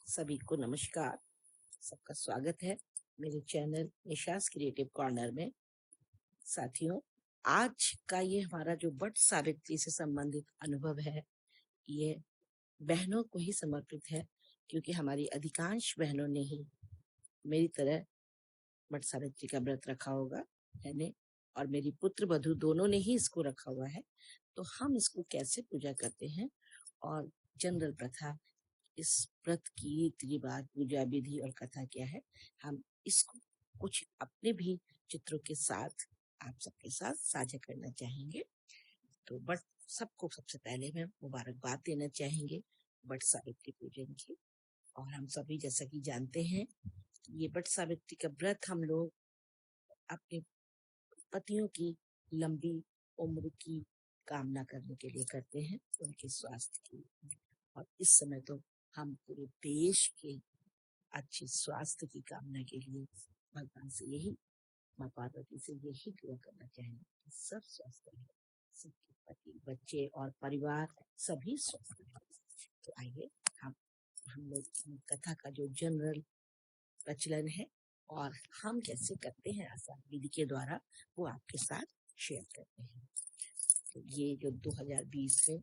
सभी को नमस्कार। सबका स्वागत है मेरे चैनल निशास क्रिएटिव कॉर्नर में। साथियों, आज का ये हमारा जो वट सावित्री से संबंधित अनुभव है, ये बहनों को ही समर्पित है, क्योंकि हमारी अधिकांश बहनों ने ही मेरी तरह वट सावित्री का व्रत रखा होगा, मैंने और मेरी पुत्र वधू दोनों ने ही इसको रखा हुआ है। तो हम इसको कैसे पूजा करते हैं और जनरल प्रथा, इस व्रत की रीति रिवाज, पूजा विधि और कथा क्या है, हम इसको कुछ अपने भी चित्रों के साथ आप सबके साथ साझा करना चाहेंगे। तो बट सबको सबसे पहले मैं मुबारकबाद देना चाहेंगे वट सावित्री पूजन की। और हम सभी जैसा कि जानते हैं, ये वट सावित्री का व्रत हम लोग अपने पतियों की लंबी उम्र की कामना करने के लिए करते हैं, उनके स्वास्थ्य की। और इस समय तो हम पूरे देश के अच्छे स्वास्थ्य की कामना के लिए भगवान से यही, माँ पार्वती से यही दुआ करना चाहेंगे कि सब स्वस्थ रहे, सबके पति, बच्चे और परिवार सभी स्वस्थ रहे। तो आइए हम लोग कथा का जो जनरल प्रचलन है और हम कैसे करते हैं आसान विधि के द्वारा, वो आपके साथ शेयर करते हैं। तो ये जो 2020 में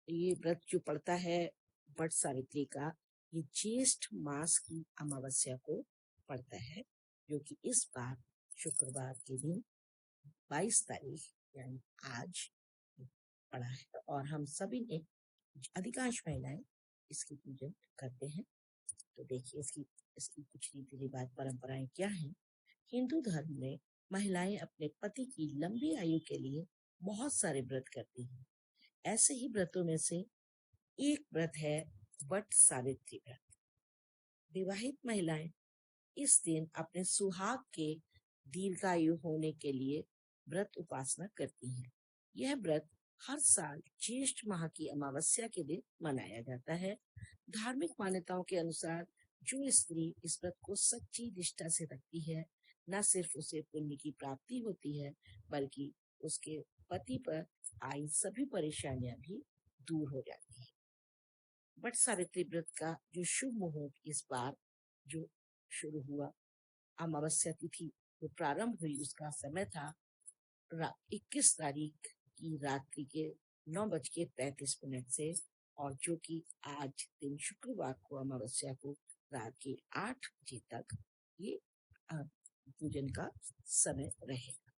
ये व्रत जो पड़ता है वट सावित्री का, ये ज्येष्ठ मास की अमावस्या को पड़ता है, जो कि इस बार शुक्रवार के दिन 22 तारीख यानी आज पड़ा है। और हम सभी ने, अधिकांश महिलाएं, इसकी पूजन करते हैं। तो देखिए इसकी इसकी कुछ रीति रिवाज परंपराएं क्या हैं। हिंदू धर्म में महिलाएं अपने पति की लंबी आयु के लिए बहुत सारे व्रत करती हैं। ऐसे ही व्रतों में से एक व्रत है वट सावित्री व्रत। विवाहित महिलाएं इस दिन अपने सुहाग के दीर्घायु होने के लिए व्रत उपासना करती हैं। यह व्रत हर साल ज्येष्ठ माह की अमावस्या के दिन मनाया जाता है। धार्मिक मान्यताओं के अनुसार जो स्त्री इस व्रत को सच्ची निष्ठा से रखती है, न सिर्फ उसे पुण्य की प्राप्ति होती है, बल्कि उसके पति पर आई सभी परेशानियां भी दूर हो जाती है। वट सावित्री व्रत का जो शुभ मुहूर्त इस बार जो शुरू हुआ, अमावस्या तिथि जो प्रारंभ हुई, उसका समय था 21 तारीख की रात्रि के 9:35 से, और जो कि आज दिन शुक्रवार को अमावस्या को रात के 8 बजे तक ये पूजन का समय रहेगा।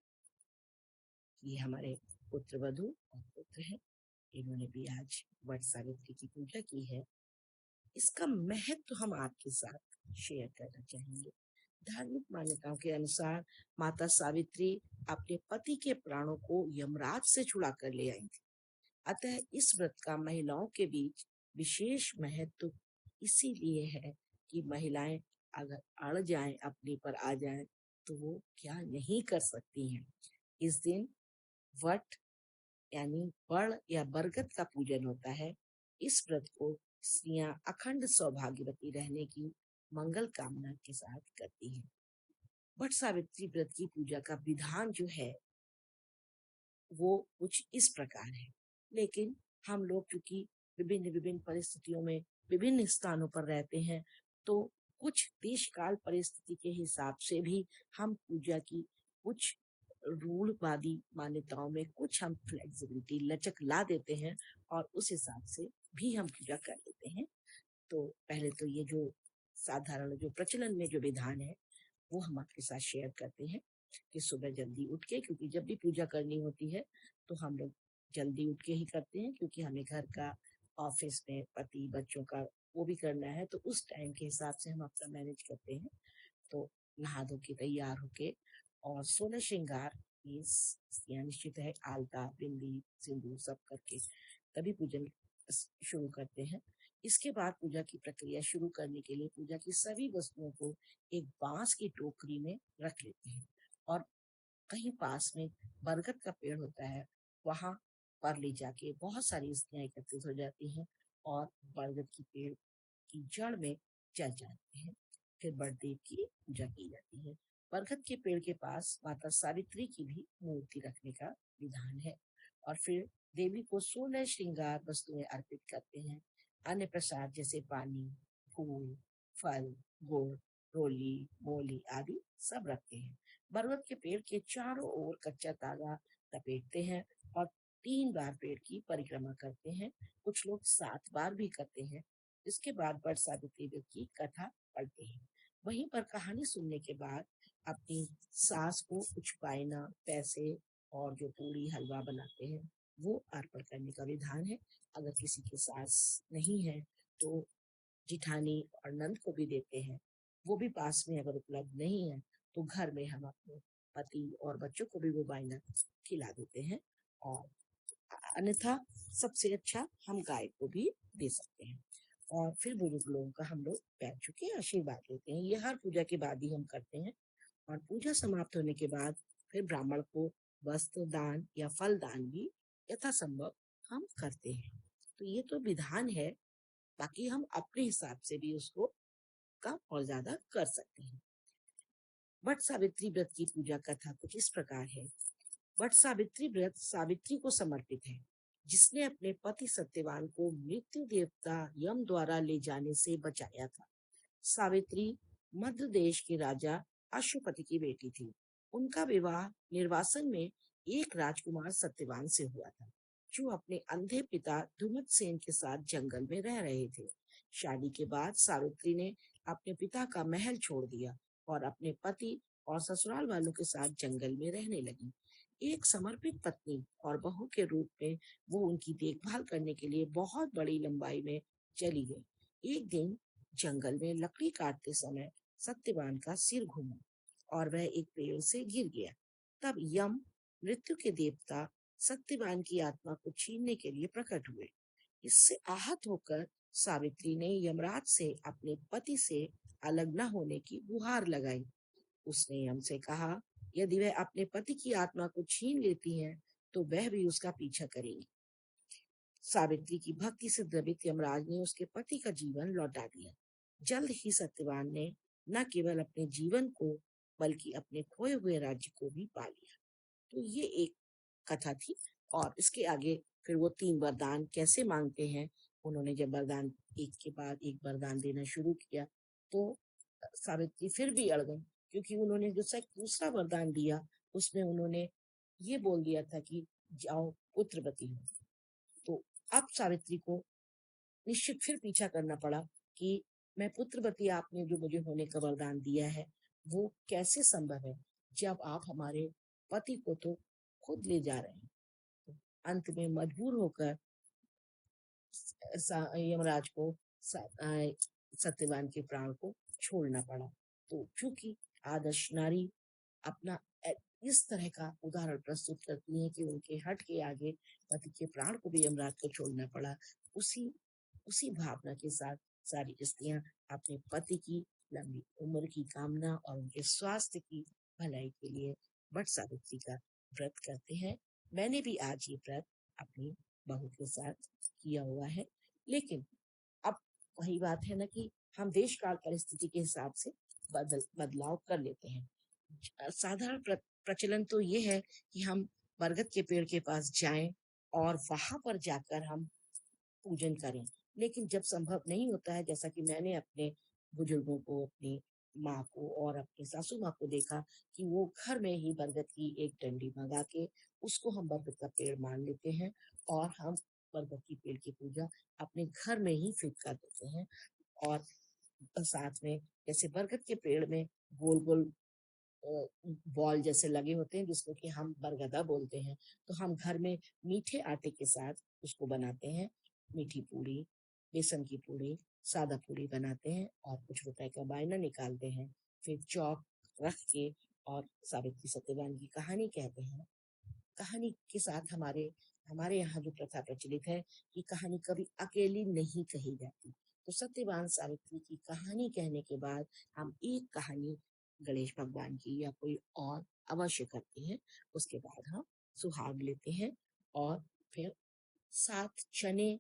ये हमारे पुत्र वधू और पुत्र हैं, इन्होंने भी आज वट सावित्री की पूजा की है। इसका महत्व हम आपके साथ शेयर करना चाहेंगे। धार्मिक मान्यताओं के अनुसार माता सावित्री अपने पति के प्राणों को यमराज से छुड़ा कर ले आई थी। अतः इस व्रत का महिलाओं के बीच विशेष महत्व इसीलिए है कि महिलाएं अगर अड़ जाएं, अपने पर आ जाएं, तो वो क्या नहीं कर सकती हैं। इस दिन वट यानी बड़ या बरगद का पूजन होता है। इस व्रत को स्त्रियां अखंड सौभाग्यवती रहने की मंगल कामना के साथ करती हैं। वट सावित्री व्रत की पूजा का विधान जो है वो कुछ इस प्रकार है, लेकिन हम लोग चूंकि विभिन्न विभिन्न परिस्थितियों में विभिन्न स्थानों पर रहते हैं, तो कुछ देश काल परिस्थिति के हिसाब से भी हम पूजा की कुछ रूढ़वादी मान्यताओं में कुछ हम फ्लेक्सिबिलिटी, लचक ला देते हैं और उस हिसाब से भी हम पूजा कर लेते हैं। तो पहले तो ये जो साधारण जो प्रचलन में जो विधान है वो हम आपके साथ शेयर करते हैं कि सुबह जल्दी उठ के, क्योंकि जब भी पूजा करनी होती है तो हम लोग जल्दी उठ के ही करते हैं, क्योंकि हमें घर का, ऑफिस में पति बच्चों का वो भी करना है, तो उस टाइम के हिसाब से हम अपना मैनेज करते हैं। तो नहा धो के तैयार होके और 16 श्रृंगार निश्चित है, आलता, बिंदी, सिंदूर सब करके तभी पूजन शुरू करते हैं। इसके बाद पूजा की प्रक्रिया शुरू करने के लिए पूजा की सभी वस्तुओं को एक बांस की टोकरी में रख लेते हैं, और कहीं पास में बरगद का पेड़ होता है, वहां पर ले जाके बहुत सारी स्त्रियां एकत्रित हो जाती हैं और बरगद की पेड़ की जड़ में चल जाते हैं। फिर बड़देव की पूजा की जाती है। बरगद के पेड़ के पास माता सावित्री की भी मूर्ति रखने का विधान है, और फिर देवी को 16 श्रृंगार वस्तुएं अर्पित करते हैं। अन्य प्रसाद जैसे पानी, फूल, फल, गुड़, रोली, मोली आदि सब रखते हैं। बरगद के पेड़ के चारों ओर कच्चा तागा लपेटते हैं और 3 बार पेड़ की परिक्रमा करते हैं। कुछ लोग 7 बार भी करते हैं। इसके बाद बट सावित्री व्रत की कथा पढ़ते हैं। वहीं पर कहानी सुनने के बाद अपनी सास को कुछ वायना, पैसे और जो पूरी हलवा बनाते हैं वो अर्पण करने का विधान है। अगर किसी की सास नहीं है तो जिठानी और नंद को भी देते हैं। वो भी पास में अगर उपलब्ध नहीं है तो घर में हम अपने पति और बच्चों को भी वो वाइना खिला देते हैं। और अन्यथा सबसे अच्छा हम गाय को भी दे सकते हैं। और फिर बुजुर्ग लोगों का हम लोग पैर छू के आशीर्वाद लेते हैं। ये हर पूजा के बाद ही हम करते हैं। और पूजा समाप्त होने के बाद फिर ब्राह्मण को वस्त्र दान या फल दान भी यथासंभव हम करते हैं। तो ये तो विधान है, बाकी हम अपने हिसाब से भी उसको कम और ज्यादा कर सकते हैं। वट सावित्री व्रत की पूजा कथा कुछ इस प्रकार है। वट सावित्री व्रत सावित्री को समर्पित है, जिसने अपने पति सत्यवान को मृत्यु देवता यम द्वारा ले जाने से बचाया था। सावित्री मध्य देश के राजा अश्वपति की बेटी थी। उनका विवाह निर्वासन में एक राजकुमार सत्यवान से हुआ था, जो अपने अंधे पिता धुमत सेन के साथ जंगल में रह रहे थे। शादी के बाद सावित्री ने अपने पिता का महल छोड़ दिया और अपने पति और ससुराल वालों के साथ जंगल में रहने लगी। एक समर्पित पत्नी और बहू के रूप में वो उनकी देखभाल करने के लिए बहुत बड़ी लंबाई में चली गई। एक दिन जंगल में लकड़ी काटते समय सत्यवान का सिर घूमा और वह एक पेड़ से गिर गया। तब यम, मृत्यु के देवता, सत्यवान की आत्मा को छीनने के लिए प्रकट हुए। इससे आहत होकर सावित्री ने यमराज से अपने पति से अलग न होने की गुहार लगाई। उसने यम से कहा, यदि वह अपने पति की आत्मा को छीन लेती है तो वह भी उसका पीछा करेगी। सावित्री की भक्ति से द्रवित यमराज ने उसके पति का जीवन लौटा दिया। जल्द ही सत्यवान ने न केवल अपने जीवन को बल्कि अपने खोए हुए राज्य को भी पा लिया। तो ये एक कथा थी। और इसके आगे फिर वो 3 वरदान कैसे मांगते हैं। उन्होंने जब वरदान एक के बाद एक वरदान देना शुरू किया तो सावित्री फिर भी अड़ गई, क्योंकि उन्होंने जो दूसरा वरदान दिया उसमें उन्होंने ये बोल दिया था कि जाओ पुत्रवती हो। तो अब सावित्री को निश्चित फिर पीछा करना पड़ा कि मैं पुत्रवती, आपने जो मुझे होने का वरदान दिया है वो कैसे संभव है, जब आप हमारे पति को तो खुद ले जा रहे हैं। तो अंत में मजबूर होकर यमराज को सत्यवान के प्राण को छोड़ना पड़ा। तो चूंकि आदर्श नारी अपना इस तरह का उदाहरण प्रस्तुत करती है कि उनके हट के आगे पति के प्राण को भी यमराज को छोड़ना पड़ा, उसी उसी भावना के साथ सारी स्त्रियां अपने पति की लंबी उम्र की कामना और उनके स्वास्थ्य की भलाई के लिए वट सावित्री का व्रत करते हैं। मैंने भी आज ये व्रत अपनी बहू के साथ किया हुआ है। लेकिन अब वही बात है ना कि हम देश काल परिस्थिति के हिसाब से बदलाव कर लेते हैं। साधारण प्रचलन तो ये है कि हम बरगद के पेड़ के पास जाएं और वहां पर जाकर हम पूजन करें। लेकिन जब संभव नहीं होता है, जैसा कि मैंने अपने बुजुर्गों को, अपनी माँ को और अपनी सासू माँ को देखा कि वो घर में ही बरगद की एक डंडी मंगा के उसको हम बरगद का पेड़ मान लेते हैं और हम बरगद की पेड़ की पूजा अपने घर में ही फिट कर देते हैं। और साथ में जैसे बरगद के पेड़ में गोल गोल बॉल जैसे लगे होते हैं जिसको कि हम बरगदा बोलते हैं, तो हम घर में मीठे आटे के साथ उसको बनाते हैं। मीठी पूड़ी, बेसन की पूड़ी, सादा पूड़ी बनाते हैं और कुछ रुपए का बायना निकालते हैं। फिर चौक रख के और सावित्री सत्यवान की कहानी कहते हैं। कहानी के साथ हमारे हमारे यहाँ जो प्रथा प्रचलित है कि कहानी कभी अकेली नहीं कही जाती। तो सत्यवान सावित्री की कहानी कहने के बाद हम एक कहानी गणेश भगवान की या कोई और अवश्य करते हैं। उसके बाद हम सुहाग लेते हैं और फिर 7 चने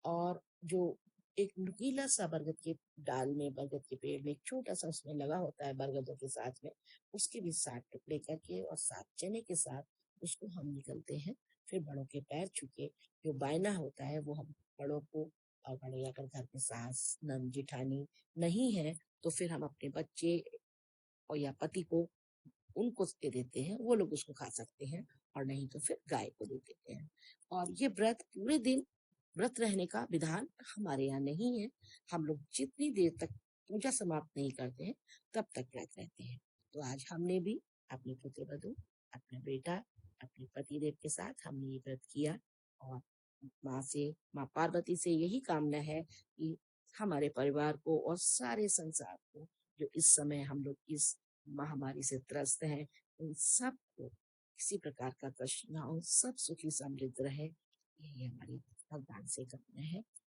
और जो एक नुकीला सा बरगद के डाल में, बरगद के पेड़ में एक छोटा सा उसमें लगा होता है बरगदों के साथ में, उसके भी 7 टुकड़े करके और 7 चने के साथ उसको हम निकलते हैं। फिर बड़ों के पैर छू के जो बायना होता है वो हम बड़ों को और बड़े अगर घर में सास, नंद, जेठानी नहीं है, तो फिर हम अपने बच्चे और या पति को उनको दे देते हैं, वो लोग उसको खा सकते हैं, और नहीं तो फिर गाय को दे देते हैं। और ये व्रत पूरे दिन व्रत रहने का विधान हमारे यहाँ नहीं है। हम लोग जितनी देर तक पूजा समाप्त नहीं करते हैं, तब तक व्रत रहते हैं। तो आज हमने भी अपने पुत्रवधू, अपना बेटा, अपने पतिदेव के साथ हमने ये व्रत किया, और माँ पार्वती से यही कामना है कि हमारे परिवार को और सारे संसार को, जो इस समय हम लोग इस महामारी से त्रस्त हैं, उन सबको किसी प्रकार का कष्ट ना हो, सब सुखी समृद्ध रहे, यही हमारी भगवान से कामना है।